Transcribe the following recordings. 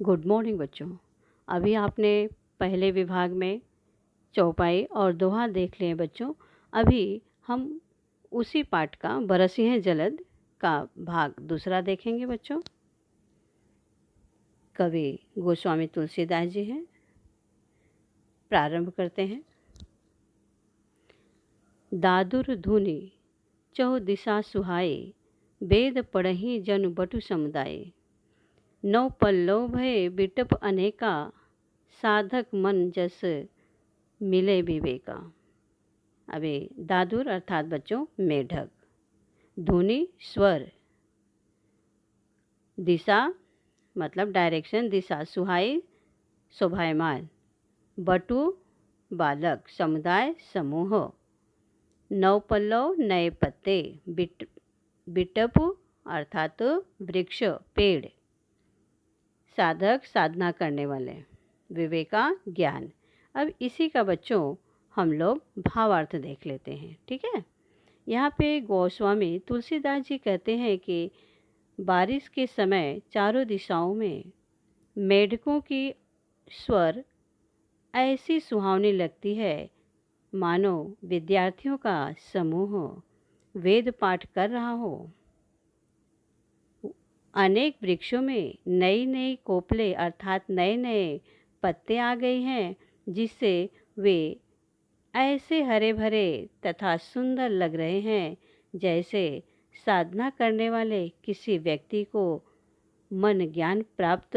Good morning बच्चों। अभी आपने पहले विभाग में चौपाई और दोहा देख लिए बच्चों। अभी हम उसी पाठ का बरसिए जलद का भाग दूसरा देखेंगे बच्चों। कवि गोस्वामी तुलसीदास जी हैं। प्रारंभ करते हैं। दादुर धुनि चौ दिशा सुहाए, वेद पढ़हि जनु बटु समुदाय। नौ पल्लव भय बिटप अनेका, साधक मन जस मिले विवेका। अभी दादुर अर्थात बच्चों मेढक, धुनि स्वर, दिशा मतलब डायरेक्शन दिशा, सुहाई शोभायमान, बटु बालक, समुदाय समूह, नौ पल्लव नए पत्ते, बिटप अर्थात वृक्ष पेड़, साधक साधना करने वाले, विवेका ज्ञान। अब इसी का बच्चों हम लोग भावार्थ देख लेते हैं। ठीक है। यहाँ पे गोस्वामी तुलसीदास जी कहते हैं कि बारिश के समय चारों दिशाओं में मेढकों की स्वर ऐसी सुहावनी लगती है मानो विद्यार्थियों का समूह वेद पाठ कर रहा हो। अनेक वृक्षों में नई नई कोपले अर्थात नए नए पत्ते आ गए हैं, जिससे वे ऐसे हरे भरे तथा सुंदर लग रहे हैं जैसे साधना करने वाले किसी व्यक्ति को मन ज्ञान प्राप्त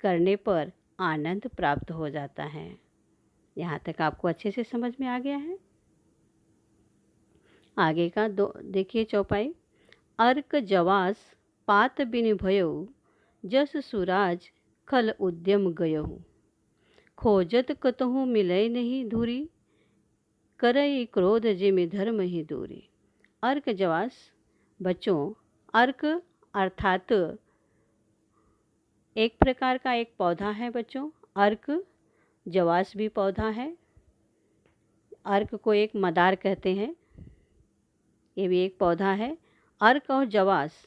करने पर आनंद प्राप्त हो जाता है। यहाँ तक आपको अच्छे से समझ में आ गया है। आगे का दो देखिए चौपाई। अर्क जवास पात बिन भयो, जस सुराज खल उद्यम गयहु। खोजत कतहु मिलय नहीं धुरी, करई क्रोध जिमि धर्म ही दूरी। अर्क जवास बच्चों, अर्क अर्थात एक प्रकार का एक पौधा है बच्चों। अर्क जवास भी पौधा है। अर्क को एक मदार कहते हैं, ये भी एक पौधा है। अर्क और जवास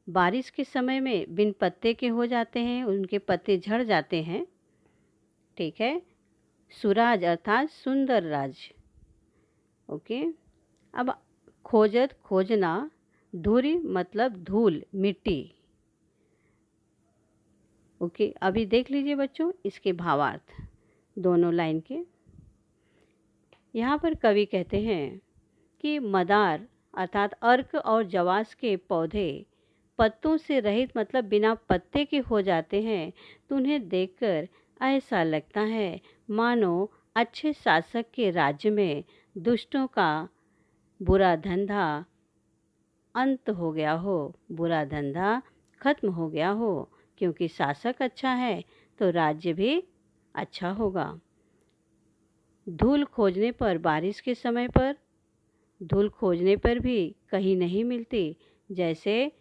बारिश के समय में बिन पत्ते के हो जाते हैं, उनके पत्ते झड़ जाते हैं। ठीक है। सुराज अर्थात सुंदर राज। ओके। अब खोजत खोजना, धूरी मतलब धूल मिट्टी। ओके। अभी देख लीजिए बच्चों इसके भावार्थ दोनों लाइन के। यहाँ पर कवि कहते हैं कि मदार अर्थात अर्क और जवास के पौधे पत्तों से रहित मतलब बिना पत्ते के हो जाते हैं, तो उन्हें देखकर ऐसा लगता है मानो अच्छे शासक के राज्य में दुष्टों का बुरा धंधा अंत हो गया हो, बुरा धंधा खत्म हो गया हो। क्योंकि शासक अच्छा है तो राज्य भी अच्छा होगा। धूल खोजने पर, बारिश के समय पर धूल खोजने पर भी कहीं नहीं मिलती। जैसे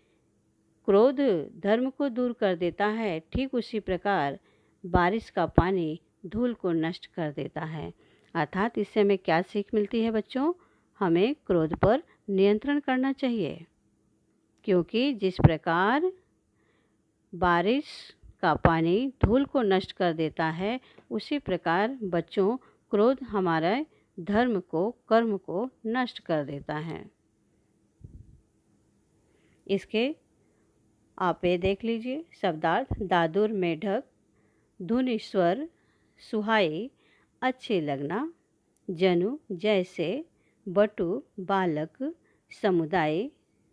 क्रोध धर्म को दूर कर देता है, ठीक उसी प्रकार बारिश का पानी धूल को नष्ट कर देता है। अर्थात इससे हमें क्या सीख मिलती है बच्चों? हमें क्रोध पर नियंत्रण करना चाहिए, क्योंकि जिस प्रकार बारिश का पानी धूल को नष्ट कर देता है, उसी प्रकार बच्चों क्रोध हमारे धर्म को, कर्म को नष्ट कर देता है। इसके आप ये देख लीजिए शब्दार्थ। दादुर मेढक, धुन स्वर, सुहाई अच्छे लगना, जनु जैसे, बटु बालक, समुदाय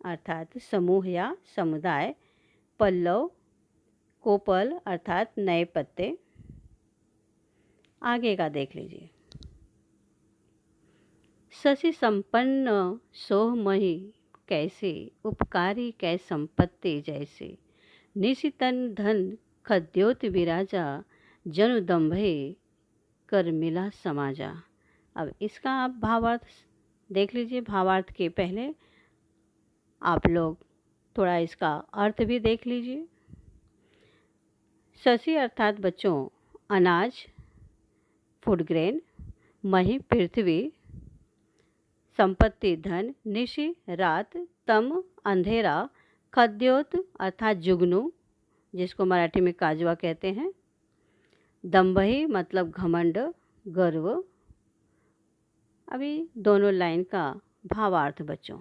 अर्थात समूह या समुदाय, पल्लव कोपल अर्थात नए पत्ते। आगे का देख लीजिए। शशि संपन्न सोहमहि कैसे, उपकारी कै संपत्ति जैसे। निशितन धन खद्योत विराजा, जनु दम्भे कर मिला समाजा। अब इसका आप भावार्थ देख लीजिए। भावार्थ के पहले आप लोग थोड़ा इसका अर्थ भी देख लीजिए। शशि अर्थात बच्चों अनाज, फूड ग्रेन, मही पृथ्वी, संपत्ति धन, निशि रात, तम अंधेरा, खद्योत अर्थात जुगनू जिसको मराठी में काजवा कहते हैं। दंभही मतलब घमंड, गर्व। अभी दोनों लाइन का भावार्थ बच्चों।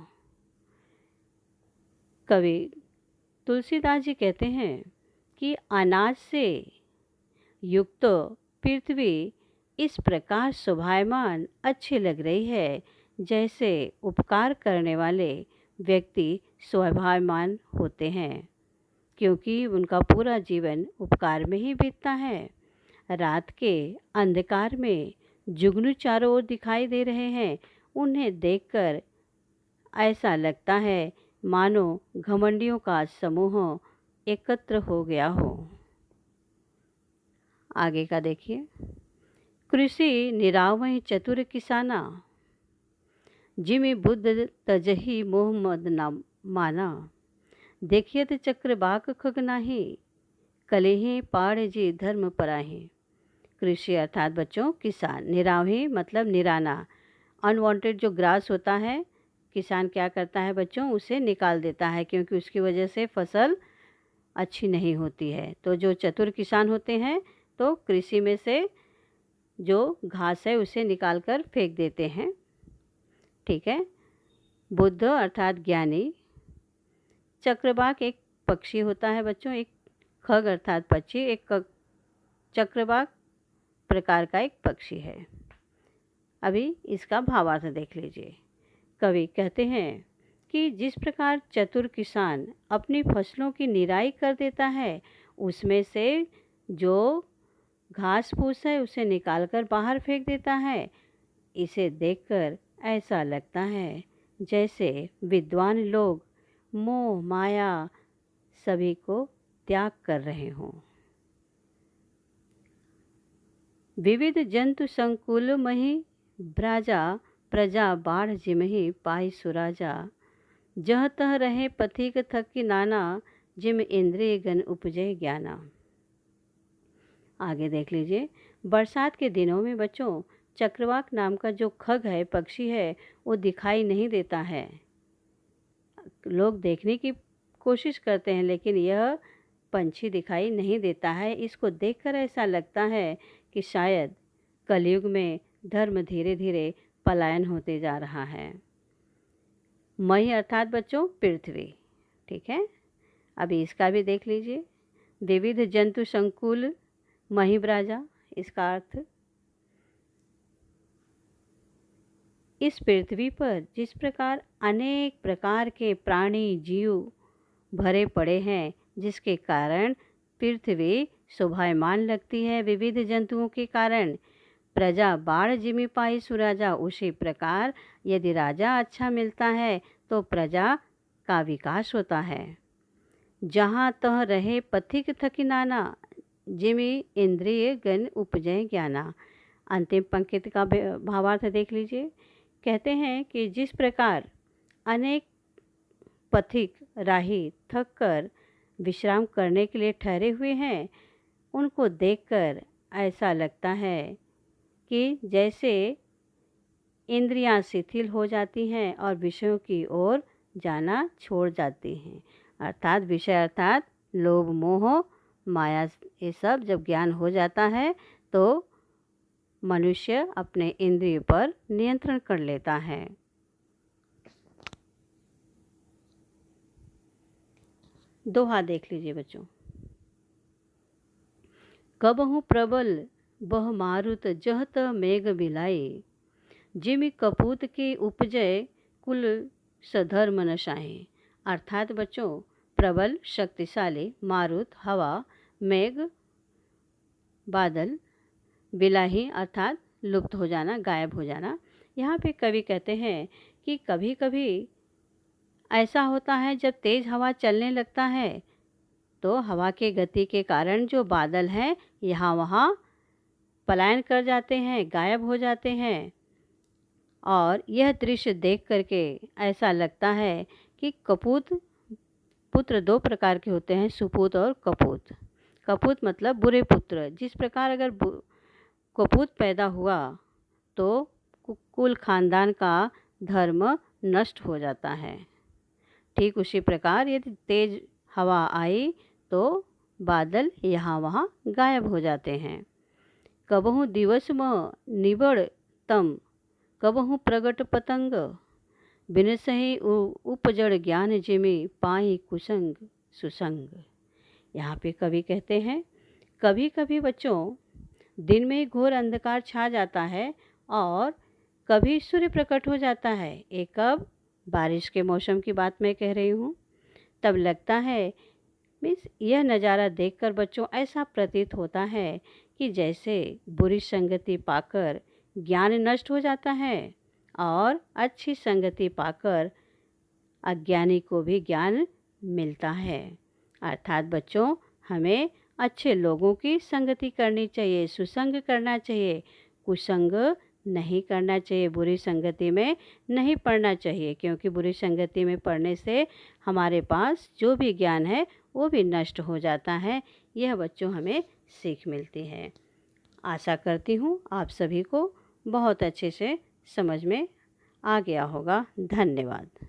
कवि तुलसीदास जी कहते हैं कि अनाज से युक्त पृथ्वी इस प्रकार शोभायमान अच्छी लग रही है जैसे उपकार करने वाले व्यक्ति शोभायमान होते हैं, क्योंकि उनका पूरा जीवन उपकार में ही बीतता है। रात के अंधकार में जुगनू चारों ओर दिखाई दे रहे हैं। उन्हें देखकर ऐसा लगता है मानो घमंडियों का समूह एकत्र हो गया हो। आगे का देखिए। कृषि निरावहि चतुर किसाना, जिमि बुद्ध तजहि मोह मद न माना। देखियत चक्र बाक खग नाही, कलेहि पाड़ जी धर्म पराहि। कृषि अर्थात बच्चों किसान, निरावहि मतलब निराना, अनवांटेड जो ग्रास होता है किसान क्या करता है बच्चों, उसे निकाल देता है, क्योंकि उसकी वजह से फसल अच्छी नहीं होती है। तो जो चतुर किसान होते हैं तो कृषि में से जो घास है उसे निकाल कर फेंक देते हैं। ठीक है। बुद्ध अर्थात ज्ञानी। चक्रवाक एक पक्षी होता है बच्चों, एक खग अर्थात पक्षी, एक चक्रवाक प्रकार का एक पक्षी है। अभी इसका भावार्थ देख लीजिए। कवि कहते हैं कि जिस प्रकार चतुर किसान अपनी फसलों की निराई कर देता है, उसमें से जो घास फूस है उसे निकालकर बाहर फेंक देता है, इसे देखकर ऐसा लगता है जैसे विद्वान लोग मोह माया सभी को त्याग कर रहे हों। विविध जंतु संकुल मही भ्राजा, प्रजा बाढ़ जिमहि पाई सुराजा। जह तह रहे पथिक थकी नाना, जिम इंद्रिय गण उपजय ज्ञाना। आगे देख लीजिए। बरसात के दिनों में बच्चों चक्रवाक नाम का जो खग है, पक्षी है, वो दिखाई नहीं देता है। लोग देखने की कोशिश करते हैं लेकिन यह पंछी दिखाई नहीं देता है। इसको देखकर ऐसा लगता है कि शायद कलयुग में धर्म धीरे धीरे पलायन होते जा रहा है। मही अर्थात बच्चों पृथ्वी। ठीक है। अभी इसका भी देख लीजिए। विविध जंतु संकुल महिब्राजा, इसका अर्थ इस पृथ्वी पर जिस प्रकार अनेक प्रकार के प्राणी जीव भरे पड़े हैं, जिसके कारण पृथ्वी शोभायमान लगती है विविध जंतुओं के कारण। प्रजा बाढ़ जिमि पाई सुराजा, उसी प्रकार यदि राजा अच्छा मिलता है तो प्रजा का विकास होता है। जहाँ तह रहे पथिक थकी नाना, जिमि इंद्रिय गण उपजय ज्ञाना। अंतिम पंक्ति का भावार्थ देख लीजिए। कहते हैं कि जिस प्रकार अनेक पथिक राही थक कर विश्राम करने के लिए ठहरे हुए हैं, उनको देखकर ऐसा लगता है कि जैसे इंद्रियां शिथिल हो जाती हैं और विषयों की ओर जाना छोड़ जाती हैं। अर्थात विषय अर्थात लोभ मोह माया, ये सब जब ज्ञान हो जाता है तो मनुष्य अपने इंद्रिय पर नियंत्रण कर लेता है। दोहा देख लीजिए बच्चों। कबहु प्रबल बह मारुत, जहत मेघ बिलाई। जिमि कपूत के उपजय कुल सधर्म नशाए। अर्थात बच्चों प्रबल शक्तिशाली मारुत हवा, मेघ बादल, बिलाही अर्थात लुप्त हो जाना, गायब हो जाना। यहाँ पे कवि कहते हैं कि कभी कभी ऐसा होता है जब तेज़ हवा चलने लगता है तो हवा के गति के कारण जो बादल हैं यहाँ वहाँ पलायन कर जाते हैं, गायब हो जाते हैं। और यह दृश्य देख करके ऐसा लगता है कि कपूत, पुत्र दो प्रकार के होते हैं, सुपूत और कपूत। कपूत मतलब बुरे पुत्र। जिस प्रकार अगर कपूत पैदा हुआ तो कुल खानदान का धर्म नष्ट हो जाता है। ठीक उसी प्रकार यदि तेज हवा आई तो बादल यहाँ वहाँ गायब हो जाते हैं। कबहु दिवस म निबड़ तम, कबहु प्रगट पतंग, बिनसहि उपजड़ ज्ञान जिमि पाई कुसंग सुसंग। यहाँ पे कवि कहते हैं, कभी कभी बच्चों दिन में घोर अंधकार छा जाता है और कभी सूर्य प्रकट हो जाता है। एक कब बारिश के मौसम की बात मैं कह रही हूँ। तब लगता है मीन्स यह नज़ारा देखकर बच्चों ऐसा प्रतीत होता है कि जैसे बुरी संगति पाकर ज्ञान नष्ट हो जाता है और अच्छी संगति पाकर अज्ञानी को भी ज्ञान मिलता है। अर्थात बच्चों हमें अच्छे लोगों की संगति करनी चाहिए, सुसंग करना चाहिए, कुसंग नहीं करना चाहिए, बुरी संगति में नहीं पढ़ना चाहिए, क्योंकि बुरी संगति में पढ़ने से हमारे पास जो भी ज्ञान है वो भी नष्ट हो जाता है। यह बच्चों हमें सीख मिलती है। आशा करती हूँ आप सभी को बहुत अच्छे से समझ में आ गया होगा। धन्यवाद।